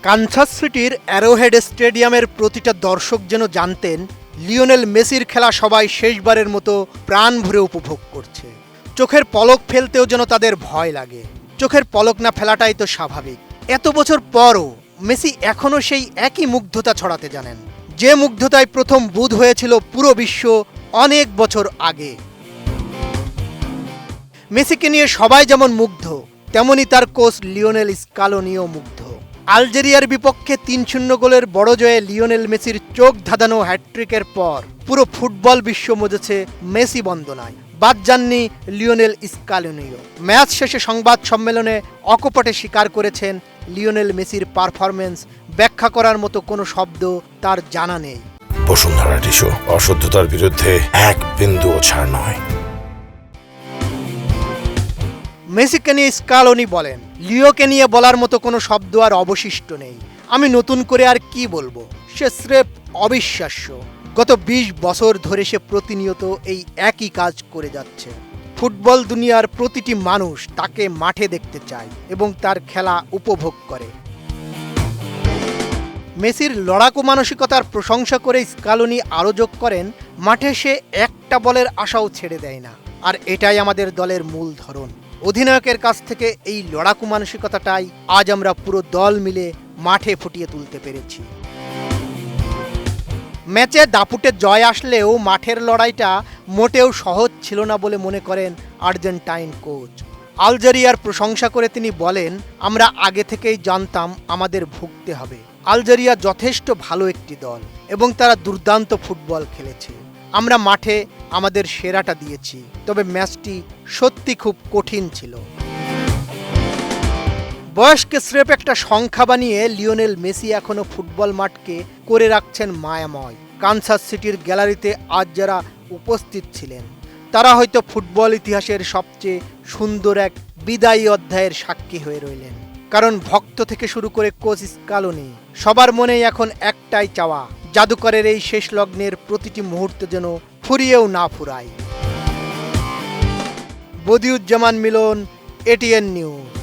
Kansas সিটির Arrowhead স্টেডিয়ামের প্রতিটা দর্শক যেন জানতেন লিওনেল মেসির খেলা সবাই শেষবারের মতো প্রাণ ভরে উপভোগ করছে। চোখের পলক ফেলতেও যেন তাদের ভয় লাগে। চোখের পলক না ফেলাটাই তো স্বাভাবিক। এত বছর পরও মেসি এখনও সেই একই মুগ্ধতা ছড়াতে জানেন, যে মুগ্ধতায় প্রথম বুঁদ হয়েছিল পুরো বিশ্ব অনেক বছর আগে। মেসিকে নিয়ে সবাই যেমন মুগ্ধ, তেমনি তার কোচ লিওনেল স্কালোনিও মুগ্ধ। আলজেরিয়ার বিপক্ষে ৩-০ গোলের বড় জয়ে লিওনেল মেসির চোখ ধাঁধানো হ্যাটট্রিকের পর পুরো ফুটবল বিশ্ব মজেছে মেসি বন্দনায়। বাদ যাননি লিওনেল স্কালোনিও। ম্যাচ শেষে সংবাদ সম্মেলনে অকপটে স্বীকার করেছেন লিওনেল মেসির পারফরমেন্স ব্যাখ্যা করার মতো কোনো শব্দ তার জানা নেই। বসুন্ধরা টিস্যু, অশুদ্ধতার বিরুদ্ধে এক বিন্দুও ছাড় নয়। মেসিকে নিয়ে স্কালোনি বলেন, লিওকে নিয়ে বলার মতো কোনো শব্দ আর অবশিষ্ট নেই। আমি নতুন করে আর কি বলবো, সে স্রেফ অবিশ্বাস্য। গত ২০ বছর ধরে সে প্রতিনিয়ত এই একই কাজ করে যাচ্ছে। ফুটবল দুনিয়ার প্রতিটি মানুষ তাকে মাঠে দেখতে চায় এবং তার খেলা উপভোগ করে। মেসির লড়াকু মানসিকতার প্রশংসা করে স্কালোনি আরও যোগ করেন, মাঠে সে একটা বলের আশাও ছেড়ে দেয় না, আর এটাই আমাদের দলের মূল ধরন। অধিনায়কের কাছ থেকে এই লড়াকু মানসিকতাটাই আজ আমরা পুরো দল মিলে মাঠে ফুটিয়ে তুলতে পেরেছি। ম্যাচে দাপুটে জয় আসলেও মাঠের লড়াইটা মোটেও সহজ ছিল না বলে মনে করেন আর্জেন্টাইন কোচ। আলজেরিয়ার প্রশংসা করে তিনি বলেন, আমরা আগে থেকেই জানতাম আমাদের ভুগতে হবে। আলজেরিয়া যথেষ্ট ভালো একটি দল এবং তারা দুর্দান্ত ফুটবল খেলেছে। আমরা মাঠে আমাদের সেরাটা দিয়েছি, তবে ম্যাচটি সত্যি খুব কঠিন ছিল। বয়সকে স্রেফ একটা সংখ্যা বানিয়ে লিওনেল মেসি এখনও ফুটবল মাঠকে করে রাখছেন মায়াময়। কানসাস সিটির গ্যালারিতে আজ যারা উপস্থিত ছিলেন তারা হয়তো ফুটবল ইতিহাসের সবচেয়ে সুন্দর এক বিদায়ী অধ্যায়ের সাক্ষী হয়ে রইলেন। কারণ ভক্ত থেকে শুরু করে কোচ স্কালোনি সবার মনেই এখন একটাই চাওয়া, জাদুকরের এই শেষ লগ্নের প্রতিটি মুহূর্ত যেন ফুরিয়েও না ফুরায়। বদিউজ্জামান মিলন, এটিএন নিউজ।